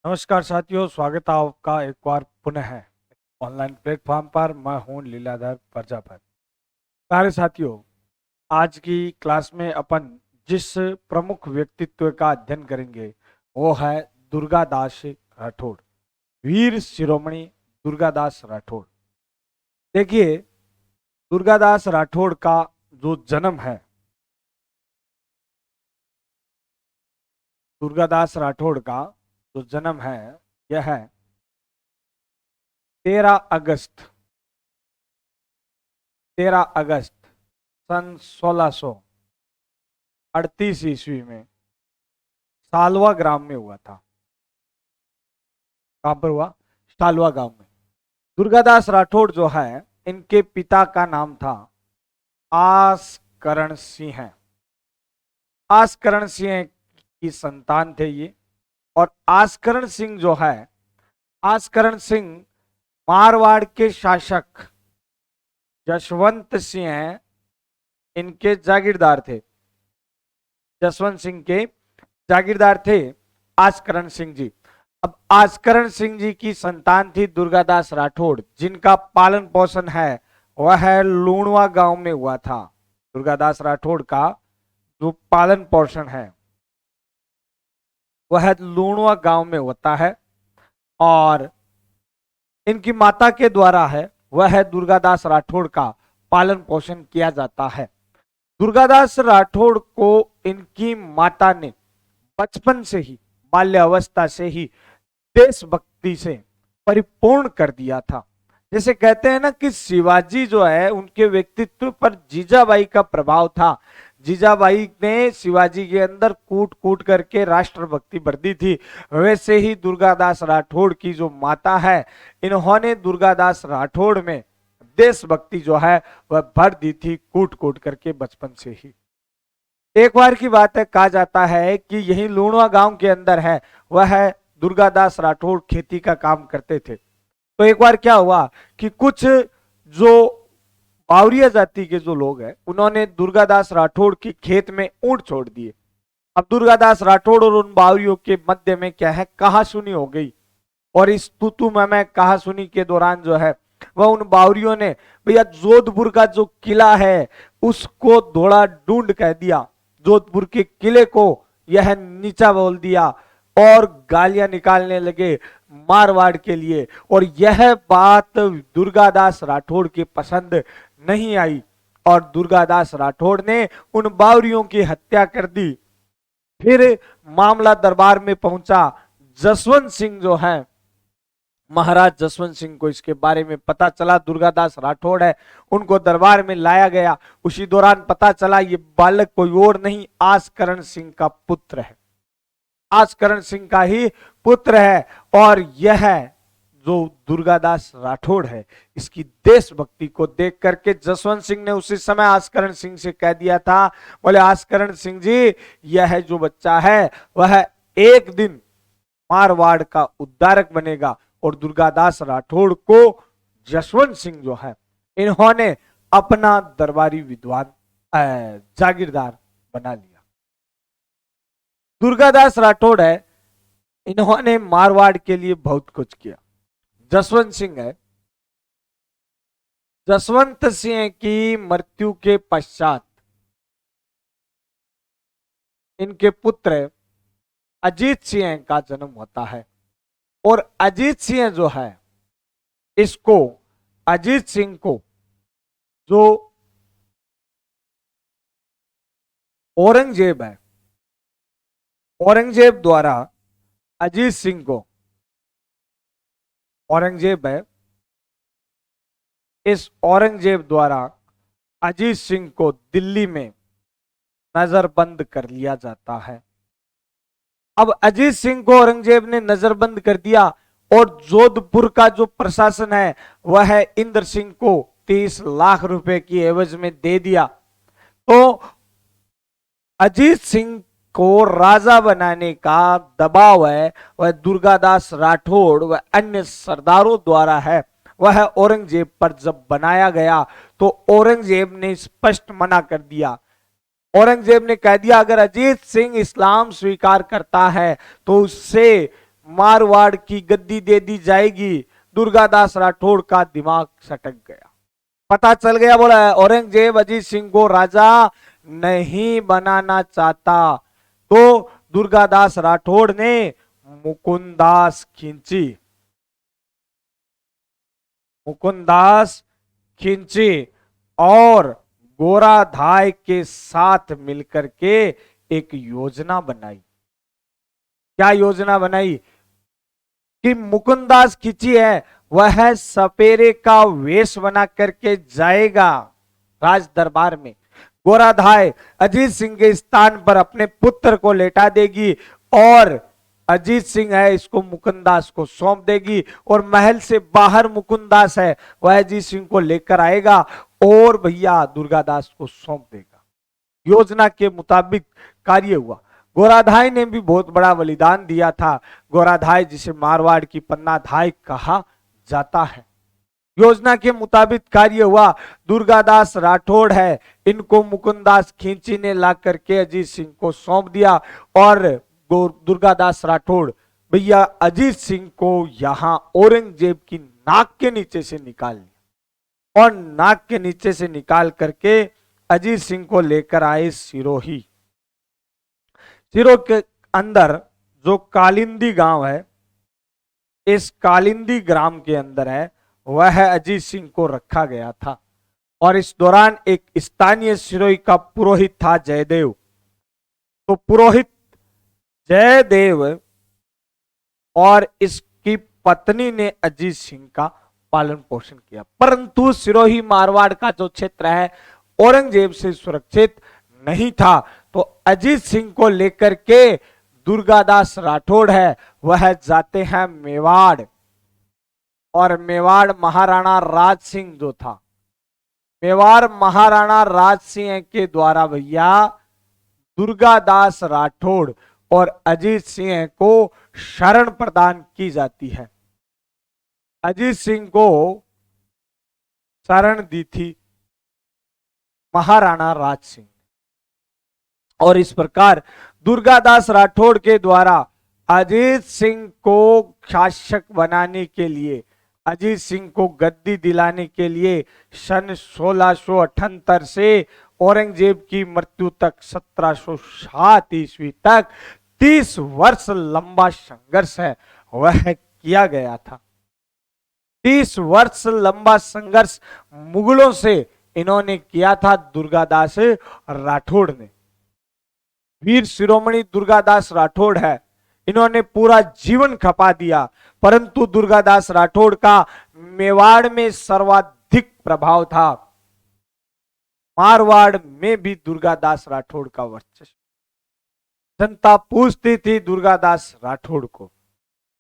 नमस्कार साथियों, स्वागत है आपका एक बार पुनः ऑनलाइन प्लेटफॉर्म पर। मैं हूं लीलाधर प्रजापति। प्यारे साथियों, आज की क्लास में अपन जिस प्रमुख व्यक्तित्व का अध्ययन करेंगे वो है दुर्गादास राठौड़, वीर शिरोमणि दुर्गादास राठौड़। देखिए, दुर्गादास राठौड़ का जो जन्म है, दुर्गादास राठौड़ का जो जन्म है यह है 13 अगस्त सन 1638 ईस्वी में सालवा ग्राम में हुआ था। कहां पर हुआ? सालवा गांव में। दुर्गादास राठौड़ जो है, इनके पिता का नाम था आसकरण सिंह। आसकरण सिंह की संतान थे ये। और आसकरण सिंह जो है, आसकरण सिंह मारवाड़ के शासक जसवंत सिंह इनके जागीरदार थे। जसवंत सिंह के जागीरदार थे आसकरण सिंह जी। अब आसकरण सिंह जी की संतान थी दुर्गादास राठौड़, जिनका पालन पोषण है वह लूणवा गांव में हुआ था। दुर्गादास राठौड़ का जो पालन पोषण है वह लूणवा गांव में होता है और इनकी माता के द्वारा है वह दुर्गादास राठौड़ का पालन पोषण किया जाता है। दुर्गादास राठौड़ को इनकी माता ने बचपन से ही, बाल्यावस्था से ही देशभक्ति से परिपूर्ण कर दिया था। जैसे कहते हैं ना कि शिवाजी जो है, उनके व्यक्तित्व पर जीजाबाई का प्रभाव था। जीजाबाई ने शिवाजी के अंदर कूट कूट करके राष्ट्रभक्ति भर दी थी। वैसे ही दुर्गादास राठौड़ की जो माता है, इन्होंने दुर्गादास राठौड़ में देशभक्ति जो है वह भर दी थी, कूट कूट करके बचपन से ही। एक बार की बात है, कहा जाता है कि यही लूणवा गांव के अंदर है वह दुर्गादास राठौड़ खेती का काम करते थे। तो एक बार क्या हुआ कि कुछ जो बावरिया जाति के जो लोग हैं, उन्होंने दुर्गादास राठौड़ की खेत में ऊंट छोड़ दिए। अब दुर्गादास राठौड़ और उन बावरियों के मध्य में क्या है, कहासुनी हो गई। और इस तू मैं कहासुनी के दौरान जो है वह उन बावरियों ने भैया जोधपुर का जो किला है उसको धोड़ा ढूंढ कह दिया, जोधपुर के किले को यह नीचा बोल दिया और गालियां निकालने लगे मारवाड़ के लिए। और यह बात दुर्गादास राठौड़ की पसंद नहीं आई और दुर्गादास राठौड़ ने उन बावरियों की हत्या कर दी। फिर मामला दरबार में पहुंचा। जसवंत सिंह जो है, महाराज जसवंत सिंह को इसके बारे में पता चला दुर्गादास राठौड़ है, उनको दरबार में लाया गया। उसी दौरान पता चला ये बालक कोई और नहीं, आसकरण सिंह का पुत्र है, आसकरण सिंह का ही पुत्र है। और यह जो दुर्गादास राठौड़ है, इसकी देशभक्ति को देख करके जसवंत सिंह ने उसी समय आसकरण सिंह से कह दिया था, बोले आसकरण सिंह जी, यह जो बच्चा है वह एक दिन मारवाड़ का उद्धारक बनेगा। और दुर्गादास राठौड़ को जसवंत सिंह जो है, इन्होंने अपना दरबारी विद्वान जागीरदार बना लिया। दुर्गादास राठौड़ है, इन्होंने मारवाड़ के लिए बहुत कुछ किया। जसवंत सिंह है, जसवंत सिंह की मृत्यु के पश्चात इनके पुत्र अजीत सिंह का जन्म होता है। और अजीत सिंह जो है, इसको अजीत सिंह को जो औरंगजेब है, औरंगजेब द्वारा अजीत सिंह को, औरंगजेब है, इस औरंगजेब द्वारा अजीत सिंह को दिल्ली में नजरबंद कर लिया जाता है। अब अजीत सिंह को औरंगजेब ने नजरबंद कर दिया और जोधपुर का जो प्रशासन है वह इंद्र सिंह को 30 लाख रुपए की एवज में दे दिया। तो अजीत सिंह को राजा बनाने का दबाव है वह दुर्गादास राठौड़ व अन्य सरदारों द्वारा है, वह औरंगजेब पर जब बनाया गया तो औरंगजेब ने स्पष्ट मना कर दिया। औरंगजेब ने कह दिया अगर अजीत सिंह इस्लाम स्वीकार करता है तो उससे मारवाड़ की गद्दी दे दी जाएगी। दुर्गादास राठौड़ का दिमाग सटक गया, पता चल गया, बोला औरंगजेब अजीत सिंह को राजा नहीं बनाना चाहता। तो दुर्गादास राठौड़ ने मुकुंदास खिंची और गोराधाय के साथ मिलकर के एक योजना बनाई। क्या योजना बनाई कि मुकुंदास खिंची है वह सपेरे का वेश बना करके जाएगा राज दरबार में, गोराधाय अजीत सिंह के स्थान पर अपने पुत्र को लेटा देगी और अजीत सिंह है इसको मुकुंदास को सौंप देगी और महल से बाहर मुकुंदास है वह अजीत सिंह को लेकर आएगा और भैया दुर्गादास को सौंप देगा। योजना के मुताबिक कार्य हुआ। गोराधाय ने भी बहुत बड़ा बलिदान दिया था। गोराधाय जिसे मारवाड़ की पन्नाधाय कहा जाता है। योजना के मुताबिक कार्य हुआ। दुर्गादास राठौड़ है इनको मुकुंदास खिंची ने ला करके अजीत सिंह को सौंप दिया और दुर्गादास राठौड़ भैया अजीत सिंह को यहां औरंगजेब की नाक के नीचे से निकाल लिया और नाक के नीचे से निकाल करके अजीत सिंह को लेकर आए सिरोही। सिरोही के अंदर जो कालिंदी गांव है, इस कालिंदी ग्राम के अंदर है वह अजीत सिंह को रखा गया था और इस दौरान एक स्थानीय सिरोही का पुरोहित था जयदेव। तो पुरोहित जयदेव और इसकी पत्नी ने अजीत सिंह का पालन पोषण किया, परंतु सिरोही मारवाड़ का जो क्षेत्र है औरंगजेब से सुरक्षित नहीं था। तो अजीत सिंह को लेकर के दुर्गादास राठौड़ है वह जाते हैं मेवाड़ और मेवाड़ महाराणा राज सिंह जो था, मेवाड़ महाराणा राज सिंह के द्वारा भैया दुर्गादास राठौड़ और अजीत सिंह को शरण प्रदान की जाती है। अजीत सिंह को शरण दी थी महाराणा राज सिंह और इस प्रकार दुर्गादास राठौड़ के द्वारा अजीत सिंह को शासक बनाने के लिए, अजीत सिंह को गद्दी दिलाने के लिए सन 1678 से औरंगजेब की मृत्यु तक 1707 ईस्वी तक 30 वर्ष लंबा संघर्ष है वह किया गया था। 30 वर्ष लंबा संघर्ष मुगलों से इन्होंने किया था दुर्गादास राठौड़ ने। वीर शिरोमणि दुर्गादास राठौड़ है, इन्होंने पूरा जीवन खपा दिया, परंतु दुर्गादास राठौड़ का मेवाड़ में सर्वाधिक प्रभाव था। मारवाड़ में भी दुर्गादास राठौड़ का वर्चस्व, जनता पूछती थी दुर्गादास राठौड़ को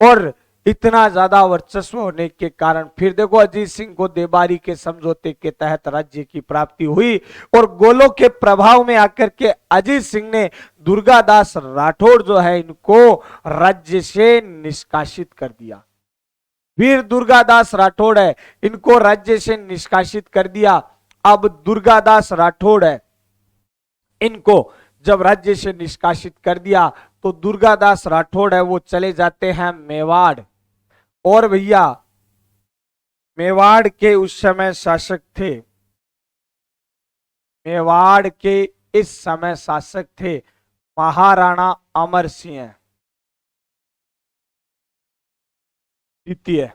और इतना ज्यादा वर्चस्व होने के कारण फिर देखो अजीत सिंह को देबारी के समझौते के तहत राज्य की प्राप्ति हुई और गोलों के प्रभाव में आकर के अजीत सिंह ने दुर्गादास राठौड़ जो है इनको राज्य से निष्कासित कर दिया। वीर दुर्गादास राठौड़ है इनको राज्य से निष्कासित कर दिया। अब दुर्गादास राठौड़ है इनको जब राज्य से निष्कासित कर दिया तो दुर्गादास राठौड़ है वो चले जाते हैं मेवाड़ और भैया मेवाड़ के उस समय शासक थे, मेवाड़ के इस समय शासक थे महाराणा अमर सिंह द्वितीय।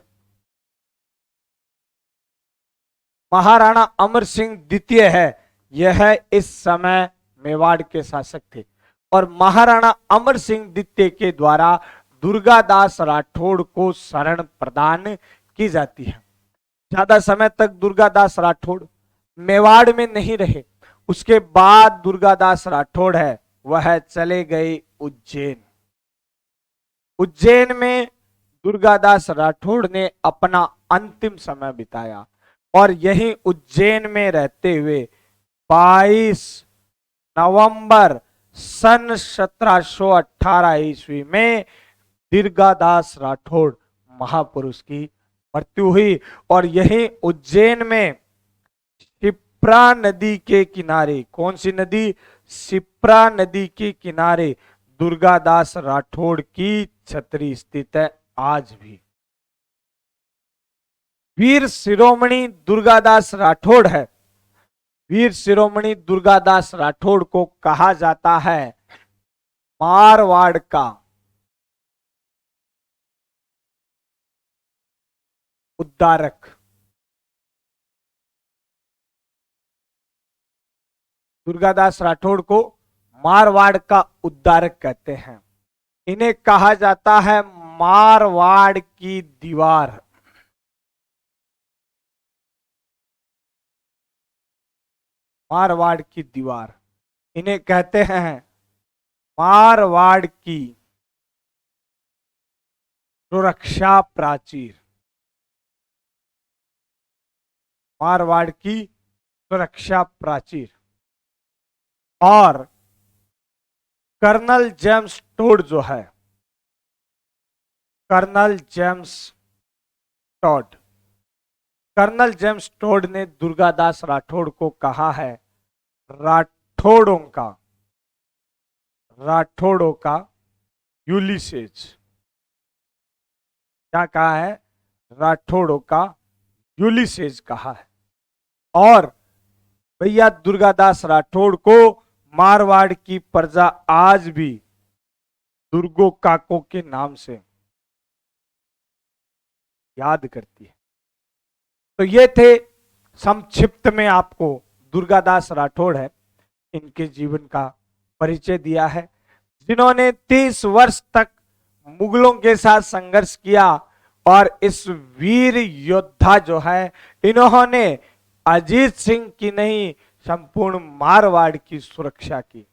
महाराणा अमर सिंह द्वितीय है यह इस समय मेवाड़ के शासक थे और महाराणा अमर सिंह द्वितीय के द्वारा दुर्गादास राठौड़ को शरण प्रदान की जाती है। ज्यादा समय तक दुर्गादास राठौड़ मेवाड़ में नहीं रहे। उसके बाद दुर्गादास राठौड़ है वह चले गए उज्जैन। उज्जैन में दुर्गादास राठौड़ ने अपना अंतिम समय बिताया और यही उज्जैन में रहते हुए 22 नवंबर सन 1718 ईस्वी में दुर्गादास राठौड़ महापुरुष की मृत्यु हुई और यही उज्जैन में शिप्रा नदी के किनारे, कौन सी नदी? शिप्रा नदी के किनारे दुर्गादास राठौड़ की छतरी स्थित है आज भी। वीर शिरोमणि दुर्गादास राठौड़ है। वीर शिरोमणि दुर्गादास राठौड़ को कहा जाता है मारवाड़ का उद्धारक। दुर्गादास राठौड़ को मारवाड़ का उद्धारक कहते हैं। इन्हें कहा जाता है मारवाड़ की दीवार। मारवाड़ की दीवार इन्हें कहते हैं मारवाड़ की सुरक्षा प्राचीर। मारवाड़ की सुरक्षा प्राचीर। और कर्नल जेम्स टोड जो है, colonel James Tod, colonel James Tod ने दुर्गादास राठौड़ को कहा है राठौड़ों का यूलिसेज। क्या कहा है? राठौड़ों का यूलिसेज कहा है। और भैया दुर्गादास राठौड़ को मारवाड़ की प्रजा आज भी दुर्गो काको के नाम से याद करती है। तो ये थे संक्षिप्त में आपको दुर्गादास राठौड़ है, इनके जीवन का परिचय दिया है, जिन्होंने 30 वर्ष तक मुगलों के साथ संघर्ष किया और इस वीर योद्धा जो है इन्होंने अजीत सिंह की नहीं संपूर्ण मारवाड़ की सुरक्षा की।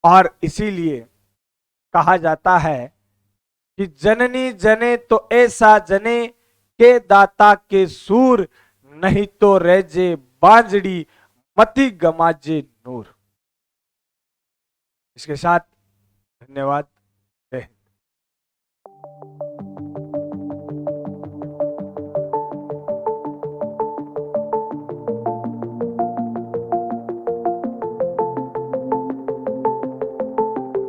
और इसीलिए कहा जाता है कि जननी जने तो ऐसा जने के दाता के सूर, नहीं तो रेजे बांजड़ी मति गमाजे नूर। इसके साथ धन्यवाद।